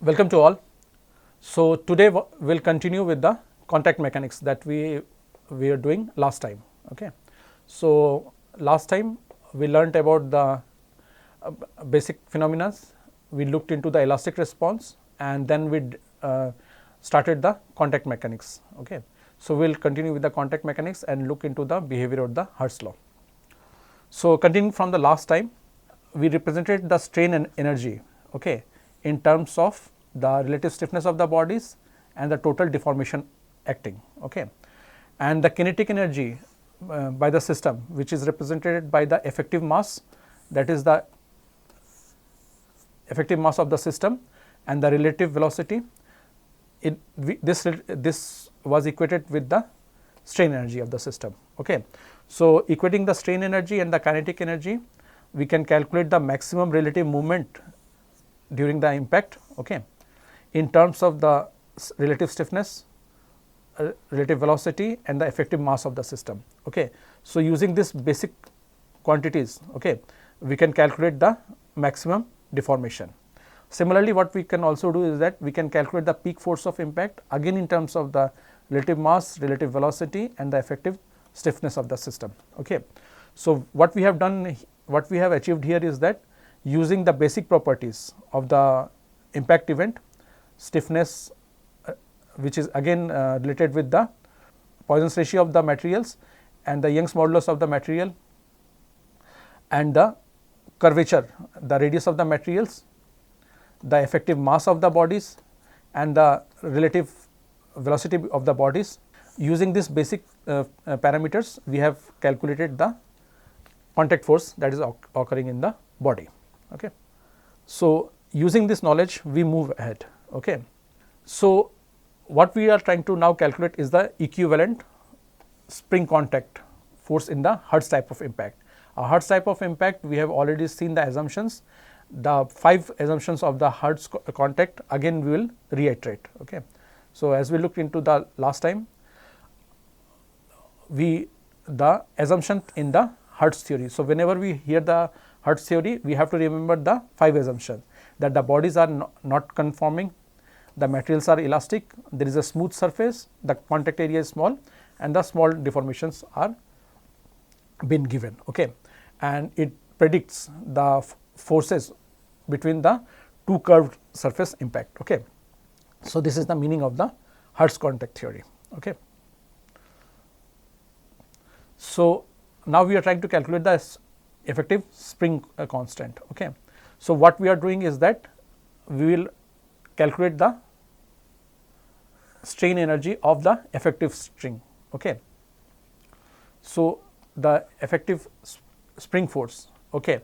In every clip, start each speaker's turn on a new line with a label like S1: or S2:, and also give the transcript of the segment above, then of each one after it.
S1: Welcome to all. So today we'll continue with the contact mechanics that we were doing last time. Okay. So last time we learnt about the basic phenomena. We looked into the elastic response and then we started the contact mechanics. Okay. So we'll continue with the contact mechanics and look into the behavior of the Hertz law. So continuing from the last time, we represented the strain and energy, okay, in terms of the relative stiffness of the bodies and the total deformation acting, okay, and the kinetic energy by the system, which is represented by the effective mass, that is the effective mass of the system, and the relative velocity. This was equated with the strain energy of the system. Okay. So equating the strain energy and the kinetic energy, we can calculate the maximum relative movement during the impact, okay, in terms of the relative stiffness, relative velocity and the effective mass of the system. Okay. So using this basic quantities, okay, we can calculate the maximum deformation. Similarly, what we can also do is that we can calculate the peak force of impact again in terms of the relative mass, relative velocity and the effective stiffness of the system. Okay. So what we have done, what we have achieved here is that using the basic properties of the impact event, stiffness, which is again related with the Poisson's ratio of the materials and the Young's modulus of the material, and the curvature, the radius of the materials, the effective mass of the bodies and the relative velocity of the bodies. Using these basic parameters, we have calculated the contact force that is occurring in the body. Okay. So using this knowledge, we move ahead. Okay. So what we are trying to now calculate is the equivalent spring contact force in the Hertz type of impact. A Hertz type of impact, we have already seen the assumptions. The 5 assumptions of the Hertz contact again we will reiterate. Okay. So as we looked into the last time, the assumption in the Hertz theory. So whenever we hear the Hertz theory, we have to remember the 5 assumptions, that the bodies are not conforming, the materials are elastic, there is a smooth surface, the contact area is small and the small deformations are been given. Okay. And it predicts the forces between the two curved surface impact. Okay. So this is the meaning of the Hertz contact theory. Okay. So now we are trying to calculate the effective spring constant. Okay. So what we are doing is that we will calculate the strain energy of the effective string. Okay. So the effective spring force, okay,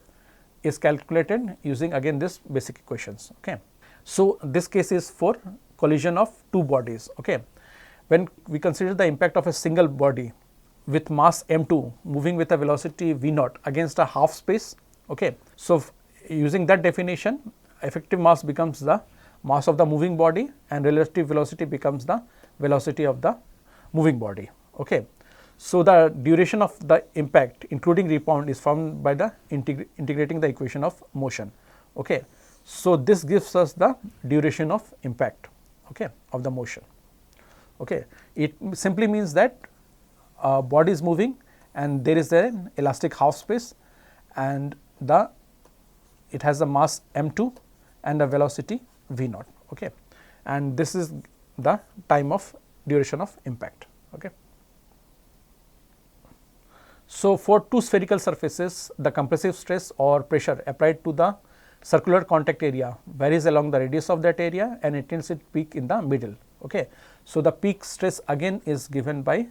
S1: is calculated using again this basic equations. Okay. So this case is for collision of two bodies. Okay. When we consider the impact of a single body with mass m2 moving with a velocity v0 against a half space. Okay. So using that definition, effective mass becomes the mass of the moving body and relative velocity becomes the velocity of the moving body. Okay. So the duration of the impact including rebound is found by the integrating the equation of motion. Okay. So this gives us the duration of impact, okay, of the motion. Okay. It simply means that body is moving and there is an elastic half space and it has a mass m2 and a velocity v0. Okay. And this is the time of duration of impact. Okay. So for two spherical surfaces, the compressive stress or pressure applied to the circular contact area varies along the radius of that area and intensity peak in the middle. Okay. So the peak stress again is given by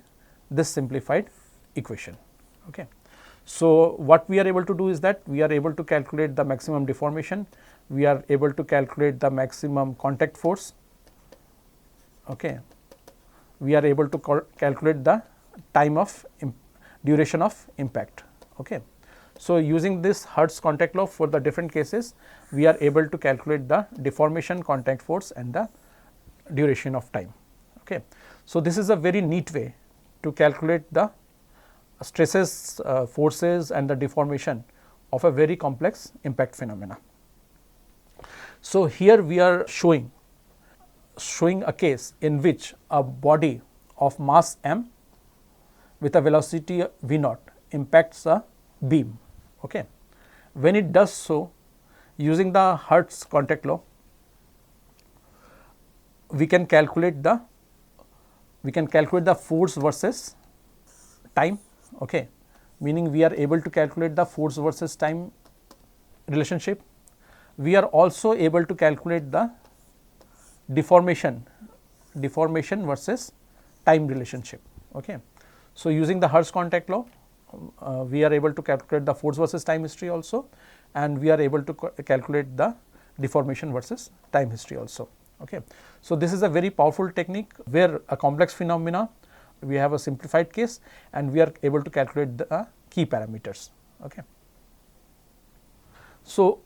S1: this simplified equation. Okay. So what we are able to do is that we are able to calculate the maximum deformation, we are able to calculate the maximum contact force. Okay. We are able to calculate the time of duration of impact. Okay. So using this Hertz contact law for the different cases, we are able to calculate the deformation, contact force and the duration of time. Okay. So this is a very neat way to calculate the stresses, forces and the deformation of a very complex impact phenomena. So here we are showing showing a case in which a body of mass m with a velocity v naught impacts a beam. Okay. When it does so, using the Hertz contact law, we can calculate the force versus time. Okay. Meaning we are able to calculate the force versus time relationship. We are also able to calculate the deformation versus time relationship. Okay. So, using the Hertz contact law, we are able to calculate the force versus time history also, and we are able to calculate the deformation versus time history also. Okay. So, this is a very powerful technique where a complex phenomena, we have a simplified case and we are able to calculate the key parameters. Okay. So,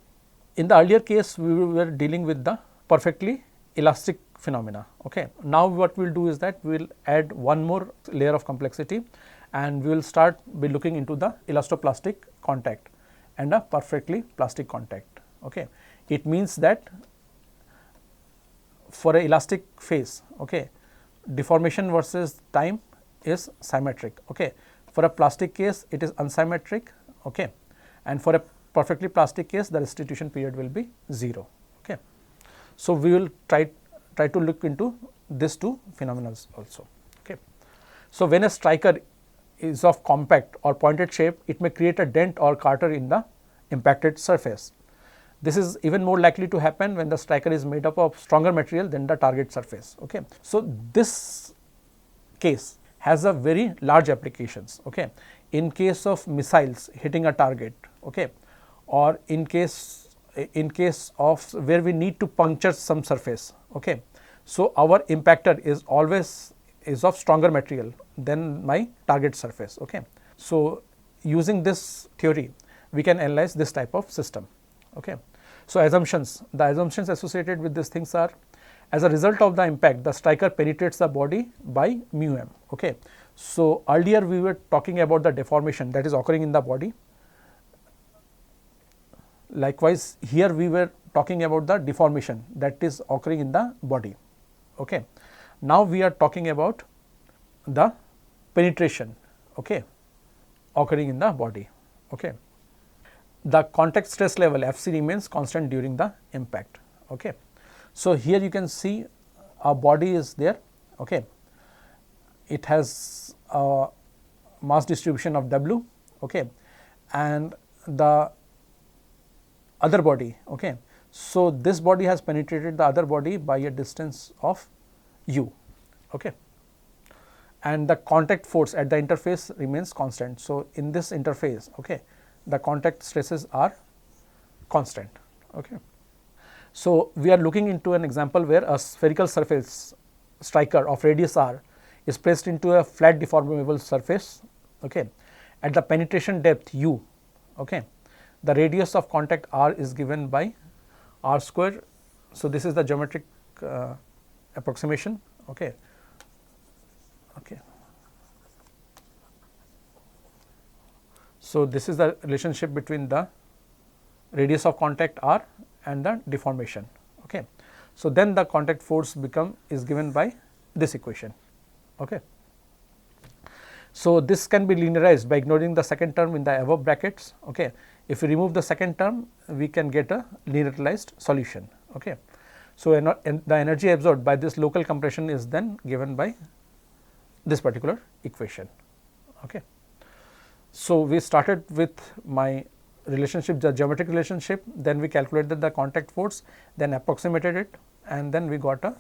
S1: in the earlier case we were dealing with the perfectly elastic phenomena. Okay. Now, what we will do is that we will add one more layer of complexity and we will start by looking into the elastoplastic contact and a perfectly plastic contact. Okay. It means that for a elastic phase, okay, deformation versus time is symmetric. Okay. For a plastic case it is unsymmetric, okay, and for a perfectly plastic case the restitution period will be 0. Okay. So, we will try to look into these two phenomena also. Okay. So, when a striker is of compact or pointed shape, it may create a dent or crater in the impacted surface. This is even more likely to happen when the striker is made up of stronger material than the target surface. Okay. So, this case has a very large applications. Okay. In case of missiles hitting a target, okay, or in case of where we need to puncture some surface. Okay. So, our impactor is always of stronger material than my target surface. Okay. So, using this theory we can analyze this type of system. Okay. So, the assumptions associated with these things are, as a result of the impact the striker penetrates the body by mu m. Okay. So, earlier we were talking about the deformation that is occurring in the body. Likewise, here we were talking about the deformation that is occurring in the body. Okay. Now, we are talking about the penetration, okay, occurring in the body. Okay. The contact stress level Fc remains constant during the impact. Okay. So, here you can see a body is there. Okay. It has a mass distribution of W, okay, and the other body. Okay. So, this body has penetrated the other body by a distance of u. Okay. And the contact force at the interface remains constant. So, in this interface, okay, the contact stresses are constant. Okay. So, we are looking into an example where a spherical surface striker of radius r is placed into a flat deformable surface, okay, at the penetration depth u. Okay. The radius of contact r is given by r square. So, this is the geometric approximation. Okay. Okay. So, this is the relationship between the radius of contact r and the deformation. Okay. So, then the contact force is given by this equation. Okay. So, this can be linearized by ignoring the second term in the above brackets. Okay. If we remove the second term, we can get a linearized solution. Okay. So, the energy absorbed by this local compression is then given by this particular equation. Okay. So, we started with my relationship, the geometric relationship, then we calculated the contact force, then approximated it, and then we got a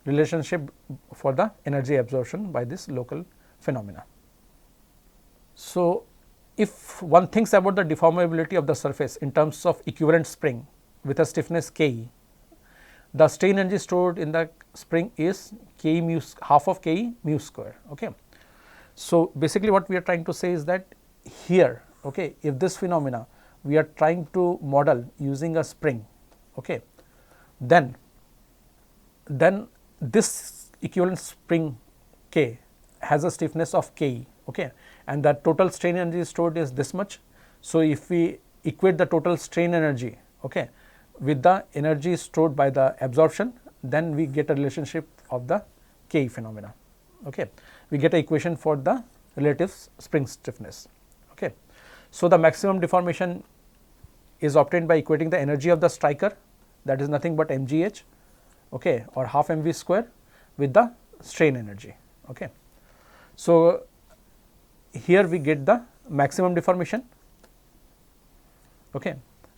S1: relationship for the energy absorption by this local phenomena. So, if one thinks about the deformability of the surface in terms of equivalent spring with a stiffness Ke, the strain energy stored in the spring is Ke mu, half of Ke mu square. Okay. So, basically what we are trying to say is that here, okay, if this phenomena we are trying to model using a spring, okay, then this equivalent spring K has a stiffness of Ke, okay, and the total strain energy stored is this much. So, if we equate the total strain energy, okay, with the energy stored by the absorption, then we get a relationship of the Ke phenomena. Okay. We get an equation for the relative spring stiffness. Okay. So, the maximum deformation is obtained by equating the energy of the striker, that is nothing but mgh, okay, or half mv square, with the strain energy. Okay. So, here we get the maximum deformation, okay,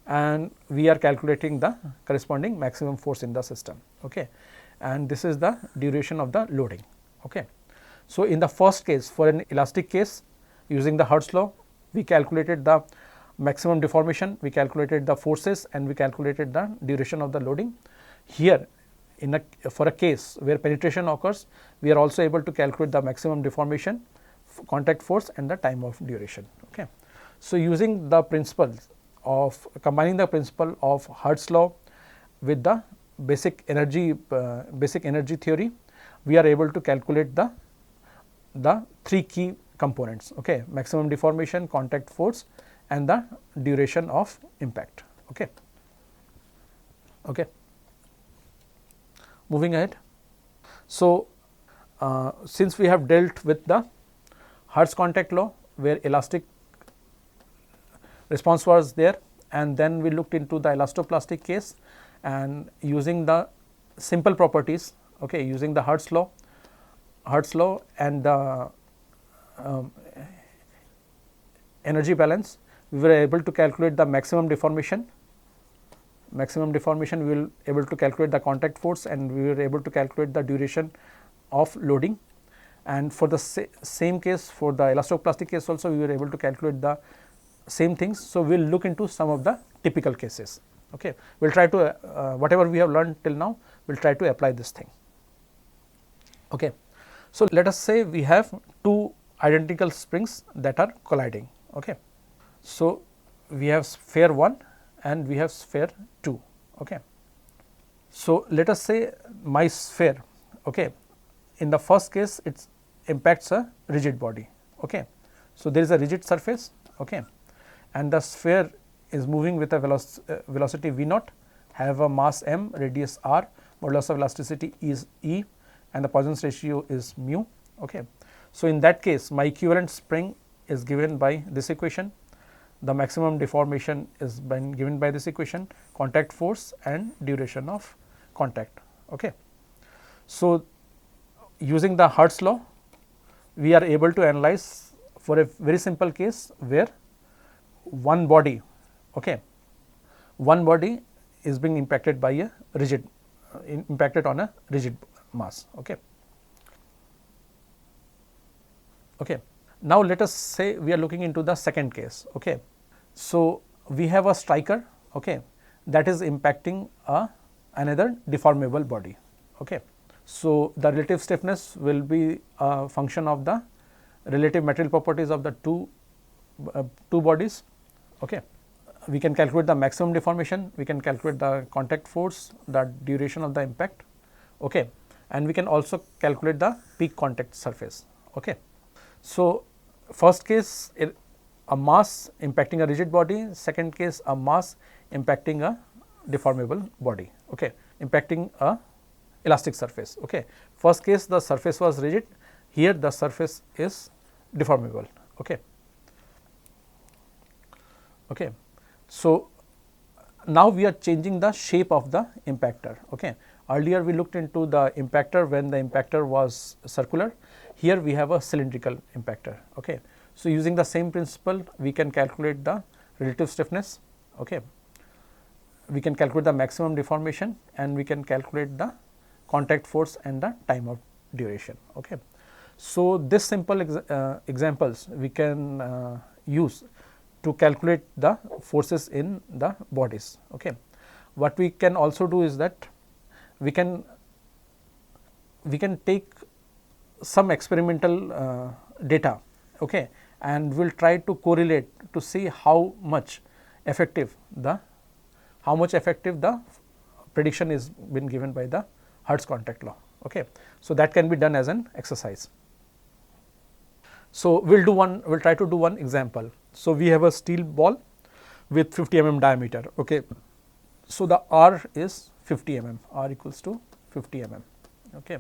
S1: and we are calculating the corresponding maximum force in the system, okay, and this is the duration of the loading. Okay. So, in the first case, for an elastic case, using the Hertz law, we calculated the maximum deformation, we calculated the forces, and we calculated the duration of the loading. Here, for a case where penetration occurs, we are also able to calculate the maximum deformation, contact force, and the time of duration. Okay. So, using the principles of combining the principle of Hertz law with the basic energy theory, we are able to calculate the three key components, okay, maximum deformation, contact force, and the duration of impact. Okay. Okay. Moving ahead. So, since we have dealt with the Hertz contact law, where elastic response was there, and then we looked into the elastoplastic case, and using the simple properties, okay, using the Hertz law and the energy balance, we were able to calculate the maximum deformation. We will able to calculate the contact force, and we were able to calculate the duration of loading. And for the same case, for the elastoplastic case also, we were able to calculate the same things. So, we will look into some of the typical cases. Okay. We will try to whatever we have learned till now, we will try to apply this thing. Okay. So, let us say we have two identical springs that are colliding. Okay. So, we have sphere 1 and we have sphere 2. Okay. So, let us say my sphere, okay, in the first case it impacts a rigid body. Okay. So, there is a rigid surface, okay, and the sphere is moving with a velocity v naught, have a mass m, radius r, modulus of elasticity is E, and the Poisson's ratio is mu. Okay. So, in that case, my equivalent spring is given by this equation, the maximum deformation is given by this equation, contact force and duration of contact. Okay. So, using the Hertz law, we are able to analyze for a very simple case where one body, okay, one body is being impacted by a rigid, impacted on a rigid mass. Okay. Okay. Now, let us say we are looking into the second case. Okay. So, we have a striker, okay, that is impacting another deformable body. Okay. So, the relative stiffness will be a function of the relative material properties of the two bodies. Okay. We can calculate the maximum deformation, we can calculate the contact force, the duration of the impact, okay, and we can also calculate the peak contact surface. Okay. So, first case a mass impacting a rigid body, second case a mass impacting a deformable body, okay, impacting a elastic surface. Okay. First case the surface was rigid, here the surface is deformable. Okay. Okay. So, now we are changing the shape of the impactor. Okay. Earlier we looked into the impactor when the impactor was circular, here we have a cylindrical impactor. Okay. So, using the same principle we can calculate the relative stiffness, okay. We can calculate the maximum deformation and we can calculate the contact force and the time of duration. Okay. So, this simple examples we can use to calculate the forces in the bodies. Okay. What we can also do is that we can take some experimental data, okay, and we will try to correlate to see how much effective the prediction is been given by the Hertz contact law. Okay. So, that can be done as an exercise. So, we will try to do one example. So, we have a steel ball with 50 mm diameter. Okay. So, the R is 50 mm, R equals to 50 mm. Okay.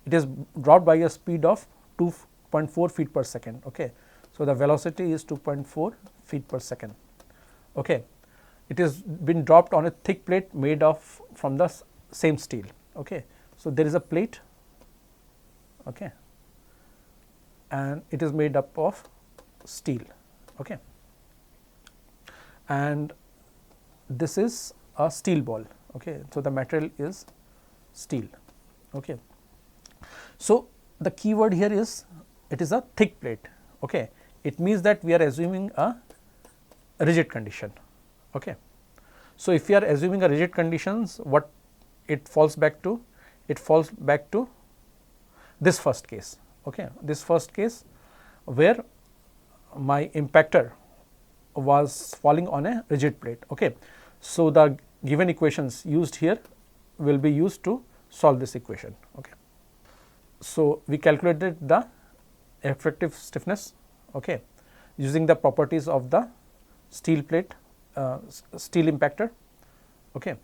S1: It is dropped by a speed of 2.4 feet per second. Okay. So, the velocity is 2.4 feet per second. Okay. It is been dropped on a thick plate made of from the same steel. Okay. So, there is a plate, okay, and it is made up of steel. Okay. And this is a steel ball. Okay. So, the material is steel. Okay. So, the key word here is it is a thick plate. Okay. It means that we are assuming a rigid condition. Okay. So, if we are assuming a rigid conditions, what it falls back to? It falls back to this first case. Okay. This first case where my impactor was falling on a rigid plate. Okay. So, the given equations used here will be used to solve this equation. Okay. So, we calculated the effective stiffness, okay, using the properties of the steel plate, steel impactor. Okay.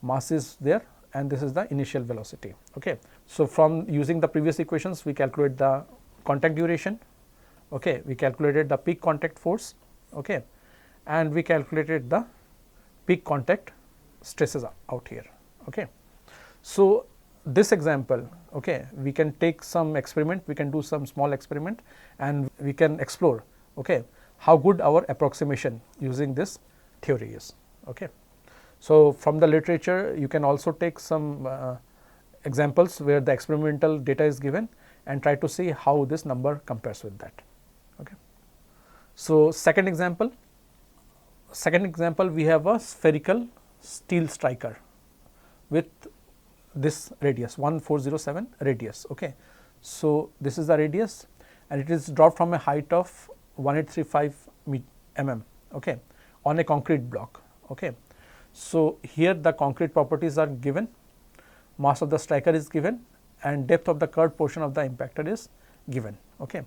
S1: Mass is there and this is the initial velocity. Okay. So, from using the previous equations, we calculate the contact duration, okay, we calculated the peak contact force, okay, and we calculated the peak contact stresses out here. Okay. So, this example, okay, we can take some experiment, we can do some small experiment and we can explore, okay, how good our approximation using this theory is. Okay. So, from the literature you can also take some examples where the experimental data is given and try to see how this number compares with that. Okay. So, second example we have a spherical steel striker with this radius 1407 radius. Okay. So, this is the radius and it is dropped from a height of 1835 mm, okay, on a concrete block. Okay. So, here the concrete properties are given, mass of the striker is given and depth of the curved portion of the impactor is given. Okay.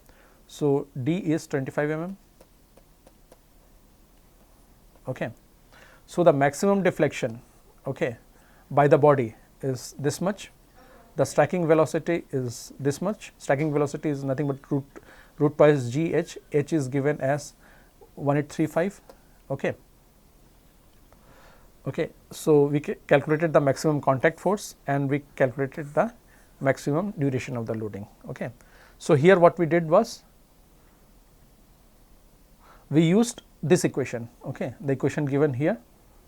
S1: So, D is 25 mm. Okay. So, the maximum deflection, okay, by the body is this much, the striking velocity is this much, striking velocity is nothing but root pi is g h, h is given as 1835. Okay. Okay. So, we calculated the maximum contact force and we calculated the maximum duration of the loading. Okay. So, here what we did was we used this equation, okay, the equation given here,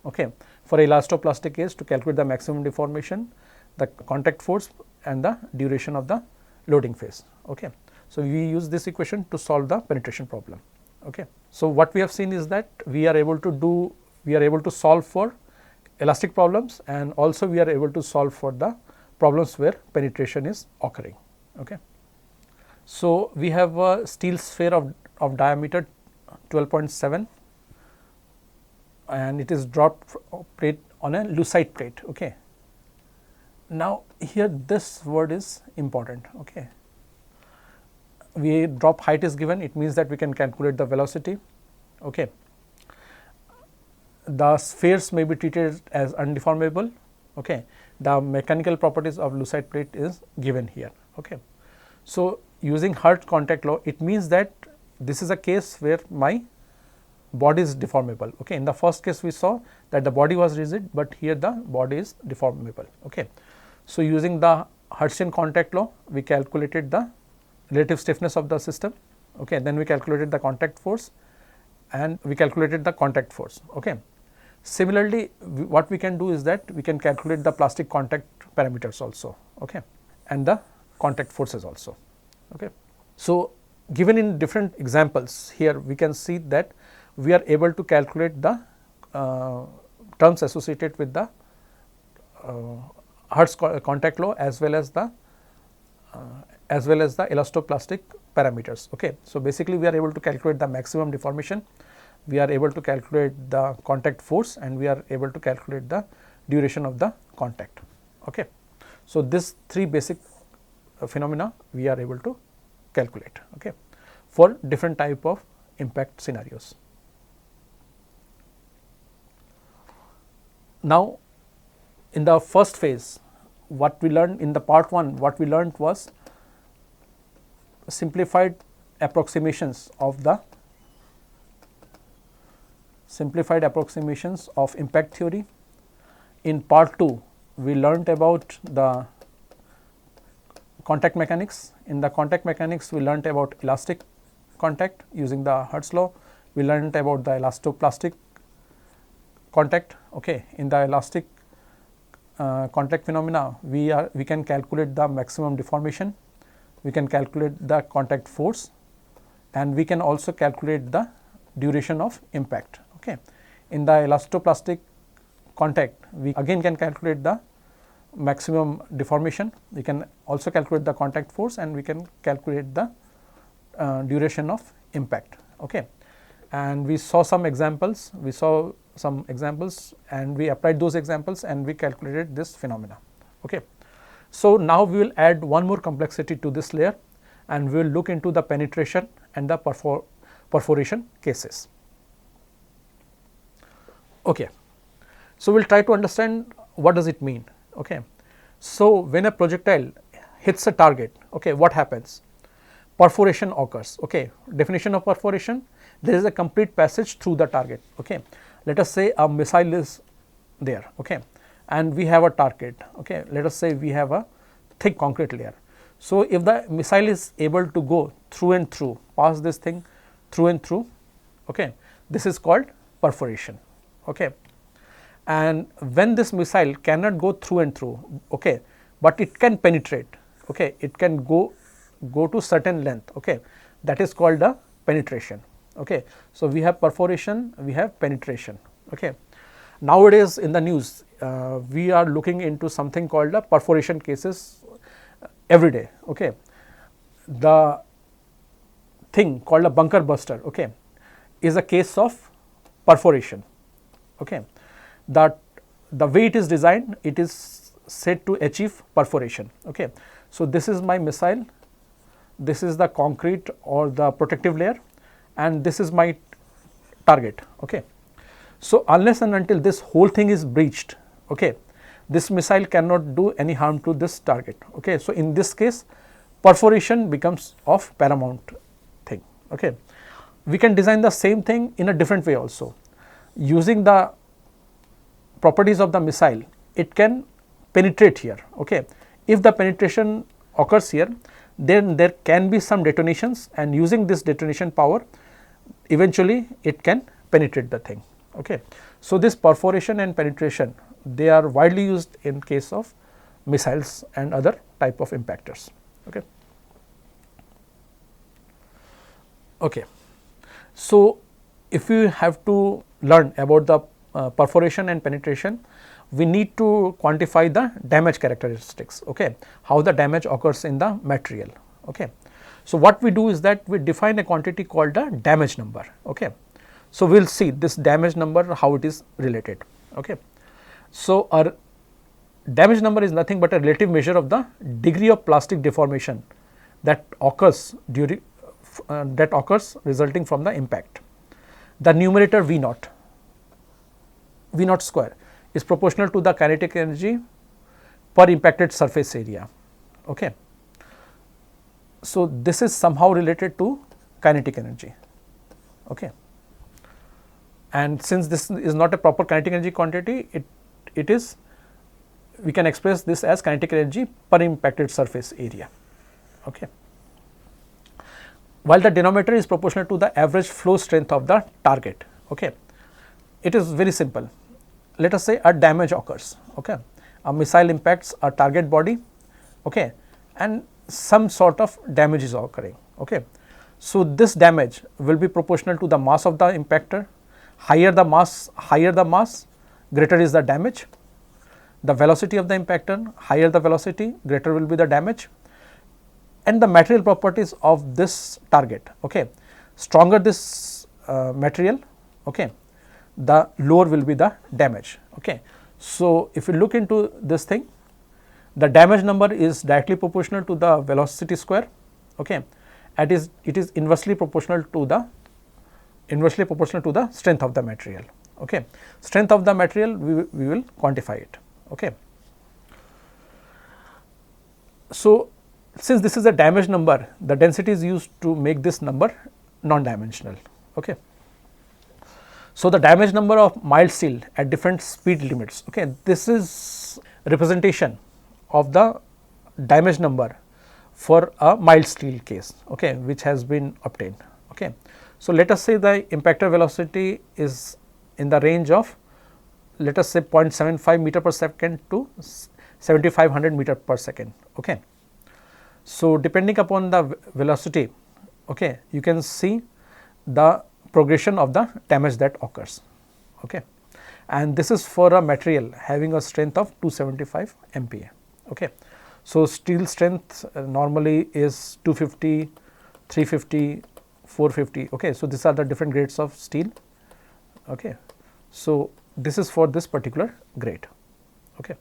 S1: okay, for elastoplastic case to calculate the maximum deformation, the contact force and the duration of the loading phase. Okay. So, we use this equation to solve the penetration problem. Okay. So, what we have seen is that we are able to solve for elastic problems and also we are able to solve for the problems where penetration is occurring. Okay. So, we have a steel sphere of diameter 12.7 and it is dropped plate on a lucite plate. Okay. Now, here this word is important. Okay. We drop height is given, it means that we can calculate the velocity. Okay. The spheres may be treated as undeformable. Okay. The mechanical properties of lucite plate is given here. Okay. So, using Hertz contact law, it means that this is a case where my body is deformable. Okay. In the first case we saw that the body was rigid, but here the body is deformable. Okay. So, using the Hertzian contact law, we calculated the relative stiffness of the system. Okay. Then we calculated the contact force and we calculated the contact force. Okay. Similarly, what we can do is that we can calculate the plastic contact parameters also, okay, and the contact forces also. Okay. So, given in different examples here we can see that we are able to calculate the terms associated with the Hertz contact law as well as the elastoplastic parameters. Okay. So, basically we are able to calculate the maximum deformation, we are able to calculate the contact force and we are able to calculate the duration of the contact. Okay. So, these three basic phenomena we are able to calculate, okay, for different type of impact scenarios. Now, in the first phase what we learned in the part 1, what we learned was simplified approximations of impact theory. In part 2, we learnt about the contact mechanics. In the contact mechanics, we learnt about elastic contact using the Hertz law. We learnt about the elastoplastic contact. Okay. In the elastic contact phenomena, we can calculate the maximum deformation, we can calculate the contact force, and we can also calculate the duration of impact. Okay. In the elastoplastic contact, we again can calculate the maximum deformation, we can also calculate the contact force, and we can calculate the duration of impact. Okay. And we saw some examples, and we applied those examples and we calculated this phenomena. Okay. So, now we will add one more complexity to this layer, and we will look into the penetration and the perforation cases. Okay. So, we will try to understand what does it mean. Okay. So, when a projectile hits a target, okay, what happens? Perforation occurs. Okay. Definition of perforation: there is a complete passage through the target. Okay. Let us say a missile is there, okay, and we have a target. Okay. Let us say we have a thick concrete layer. So, if the missile is able to go through and through, pass this thing through and through, okay, this is called perforation. Okay. And when this missile cannot go through and through, okay, but it can penetrate, okay, it can go to certain length, okay, that is called the penetration. Okay. So, we have perforation, we have penetration. Okay. Nowadays in the news, we are looking into something called the perforation cases every day. Okay. The thing called a bunker buster, okay, is a case of perforation. Okay. The way it is designed, it is said to achieve perforation. Okay. So, this is my missile, this is the concrete or the protective layer, and this is my target. Okay. So, unless and until this whole thing is breached, okay, this missile cannot do any harm to this target. Okay. So, in this case, perforation becomes of paramount thing. Okay. We can design the same thing in a different way also. Using the properties of the missile, it can penetrate here. Okay. If the penetration occurs here, then there can be some detonations, and using this detonation power, eventually it can penetrate the thing. Okay. So, this perforation and penetration, they are widely used in case of missiles and other type of impactors. Okay. Okay. So, if we have to learn about the perforation and penetration, we need to quantify the damage characteristics, okay, how the damage occurs in the material. Okay. So, what we do is that we define a quantity called the damage number. Okay. So, we will see this damage number, how it is related. Okay. So, our damage number is nothing but a relative measure of the degree of plastic deformation that occurs during resulting from the impact. The numerator V naught square is proportional to the kinetic energy per impacted surface area. Okay. So, this is somehow related to kinetic energy. Okay. And since this is not a proper kinetic energy quantity, it is, we can express this as kinetic energy per impacted surface area. Okay. While the denominator is proportional to the average flow strength of the target. Okay. It is very simple. Let us say a damage occurs. Okay. A missile impacts a target body, okay, and some sort of damage is occurring. Okay. So, this damage will be proportional to the mass of the impactor. Higher the mass, greater is the damage. The velocity of the impactor, higher the velocity, greater will be the damage. And the material properties of this target, okay, stronger this material, okay, the lower will be the damage. Okay. So, if you look into this thing, the damage number is directly proportional to the velocity square, okay, it is inversely proportional to the strength of the material. Okay. Strength of the material, we will quantify it. Okay. So, since this is a damage number, the density is used to make this number non-dimensional. Okay. So, the damage number of mild steel at different speed limits, okay, this is representation of the damage number for a mild steel case, okay, which has been obtained. Okay. So, let us say the impactor velocity is in the range of, let us say 0.75 meter per second to 7500 meter per second. Okay. So, depending upon the velocity, okay, you can see the progression of the damage that occurs. Okay. And this is for a material having a strength of 275 MPa. Okay. So, steel strength normally is 250, 350, 450. Okay. So, these are the different grades of steel. Okay. So, this is for this particular grade. Okay.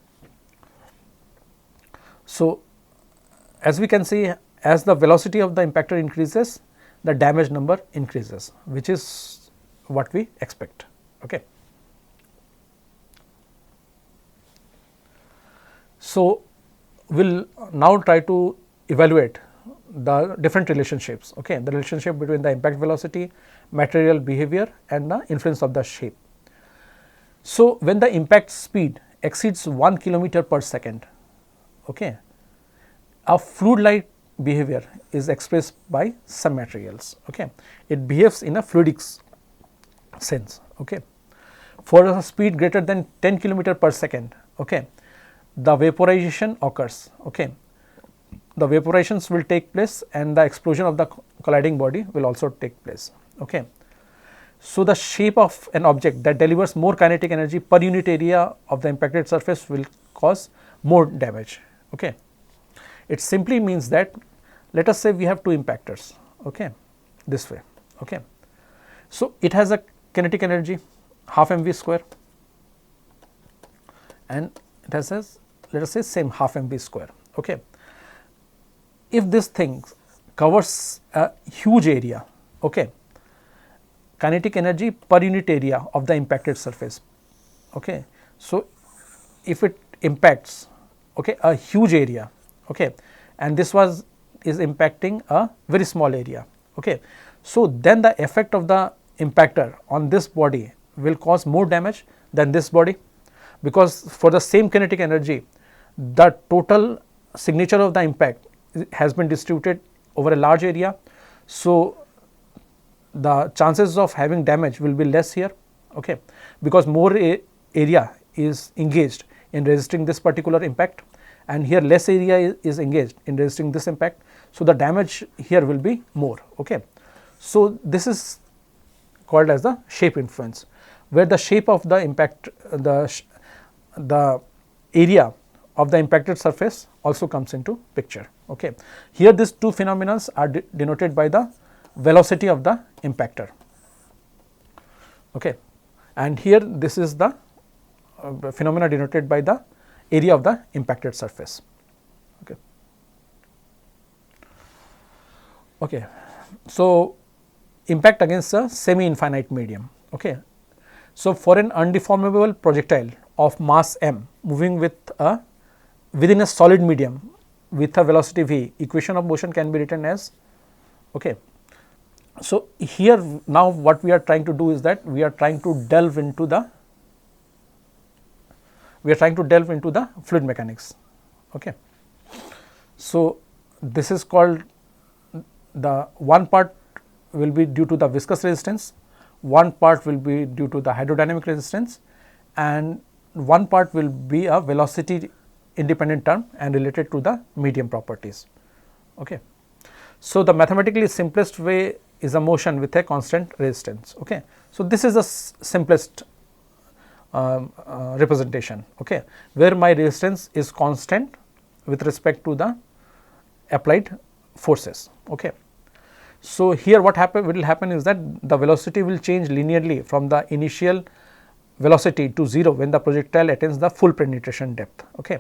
S1: So, as we can see, as the velocity of the impactor increases, the damage number increases, which is what we expect. Okay. So, we will now try to evaluate the different relationships, okay, the relationship between the impact velocity, material behavior and the influence of the shape. So, when the impact speed exceeds 1 kilometer per second, okay, a fluid-like behavior is expressed by some materials. Okay. It behaves in a fluidic sense. Okay. For a speed greater than 10 kilometer per second, okay, the vaporization occurs. Okay. The vaporations will take place and the explosion of the colliding body will also take place. Okay. So, the shape of an object that delivers more kinetic energy per unit area of the impacted surface will cause more damage. Okay. It simply means that, let us say we have two impactors, okay, this way. Okay. So, it has a kinetic energy half mv square and it has a, let us say, same half mv square. Okay. If this thing covers a huge area, okay, kinetic energy per unit area of the impacted surface. Okay. So, if it impacts, okay, a huge area, okay, and this is impacting a very small area. Okay. So, then the effect of the impactor on this body will cause more damage than this body, because for the same kinetic energy, the total signature of the impact has been distributed over a large area. So, the chances of having damage will be less here, okay, because more area is engaged in resisting this particular impact, and here less area is engaged in resisting this impact. So, the damage here will be more. Okay. So, this is called as the shape influence, where the shape of the impact, the area of the impacted surface also comes into picture. Okay. Here these two phenomena are denoted by the velocity of the impactor. Okay. And here this is the phenomena denoted by the area of the impacted surface. Okay. Okay. So, impact against a semi-infinite medium. Okay. So, for an undeformable projectile of mass m moving within a solid medium with a velocity v, equation of motion can be written as, okay. So, here now what we are trying to do is that we are trying to delve into the fluid mechanics. Okay. So, this is called, the one part will be due to the viscous resistance, one part will be due to the hydrodynamic resistance, and one part will be a velocity independent term and related to the medium properties. Okay. So, the mathematically simplest way is a motion with a constant resistance. Okay. So, this is the simplest representation, okay, where my resistance is constant with respect to the applied forces. Okay. So, here what will happen is that the velocity will change linearly from the initial velocity to 0 when the projectile attains the full penetration depth. Okay.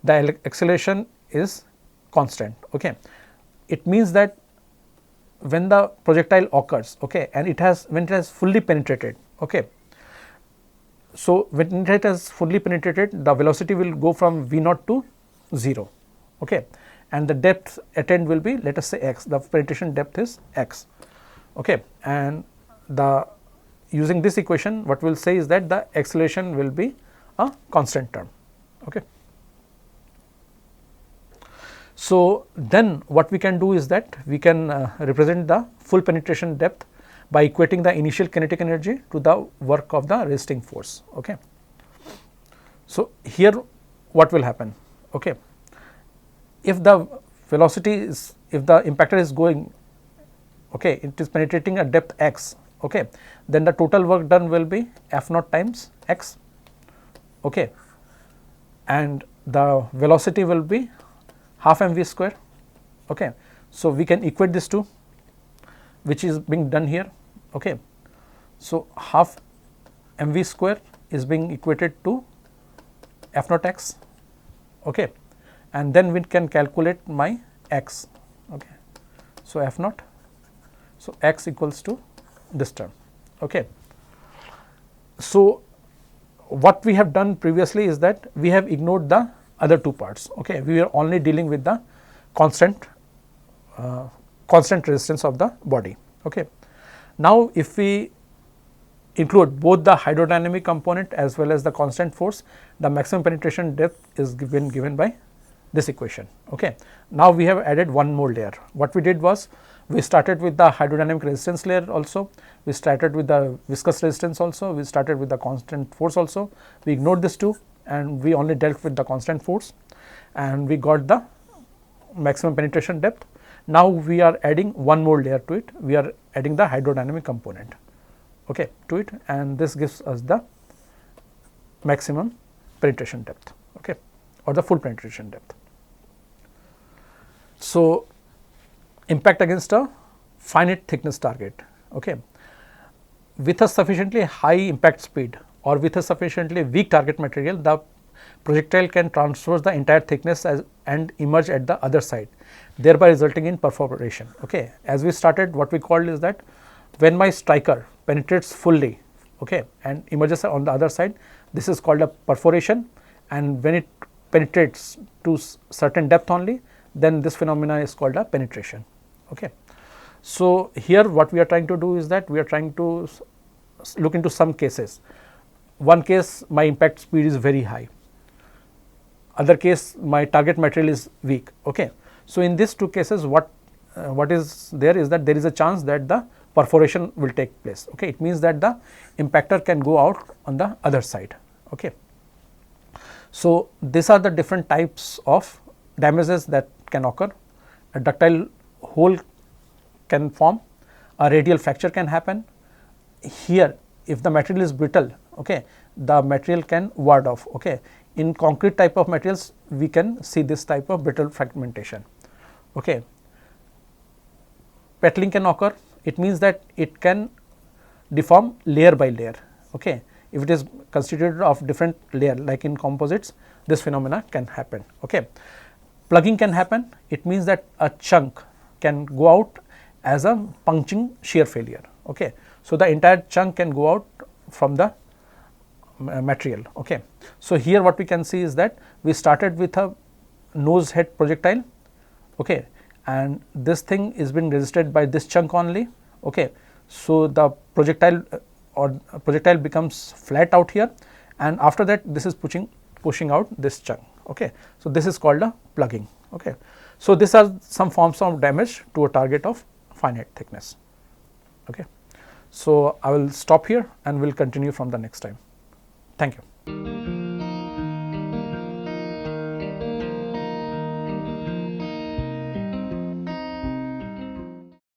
S1: The acceleration is constant. Okay. It means that when the projectile occurs, okay, and when it has fully penetrated, okay. So, when it has fully penetrated, the velocity will go from v naught to 0, okay, and the depth attained will be, let us say, x, the penetration depth is x, okay, and the using this equation what we will say is that the acceleration will be a constant term. Okay. So, then what we can do is that we can represent the full penetration depth by equating the initial kinetic energy to the work of the resisting force. Okay. So, here what will happen? Okay. If the velocity is, if the impactor is going, okay, it is penetrating at depth x, okay, then the total work done will be F naught times x, okay, and the velocity will be half mv square. Okay. So, we can equate this to, which is being done here. Okay. So, half mv square is being equated to F naught x, okay, and then we can calculate my x. Okay. So, F naught, so x equals to this term. Okay. So, what we have done previously is that we have ignored the other two parts. Okay. We are only dealing with the constant resistance of the body. Okay. Now, if we include both the hydrodynamic component as well as the constant force, the maximum penetration depth is given by this equation. Okay. Now, we have added one more layer. What we did was, we started with the hydrodynamic resistance layer also, we started with the viscous resistance also, we started with the constant force also, we ignored this two and we only dealt with the constant force and we got the maximum penetration depth. Now, we are adding one more layer to it, we are adding the hydrodynamic component, okay, to it, and this gives us the maximum penetration depth, okay, or the full penetration depth. So, impact against a finite thickness target, okay, with a sufficiently high impact speed or with a sufficiently weak target material, the projectile can transverse the entire thickness and emerge at the other side, thereby resulting in perforation. Okay. As we started, what we called is that when my striker penetrates fully, okay, and emerges on the other side, this is called a perforation, and when it penetrates to certain depth only, then this phenomena is called a penetration. Okay. So, here what we are trying to do is that we are trying to look into some cases. One case, my impact speed is very high, other case my target material is weak. Okay. So, in these two cases, what is there is that there is a chance that the perforation will take place. Okay. It means that the impactor can go out on the other side. Okay. So, these are the different types of damages that can occur. A ductile hole can form, a radial fracture can happen. Here, if the material is brittle, okay, the material can ward off. Okay. In concrete type of materials, we can see this type of brittle fragmentation. Okay. Pettling can occur. It means that it can deform layer by layer. Okay. If it is constituted of different layer, like in composites, this phenomena can happen. Okay. Plugging can happen. It means that a chunk can go out as a puncturing shear failure. Okay. So, the entire chunk can go out from the material. Okay. So, here what we can see is that we started with a nose head projectile, okay, and this thing is being resisted by this chunk only. Okay. So, the projectile projectile becomes flat out here, and after that this is pushing out this chunk. Okay. So, this is called a plugging. Okay. So, these are some forms of damage to a target of finite thickness. Okay. So, I will stop here and we will continue from the next time. Thank you.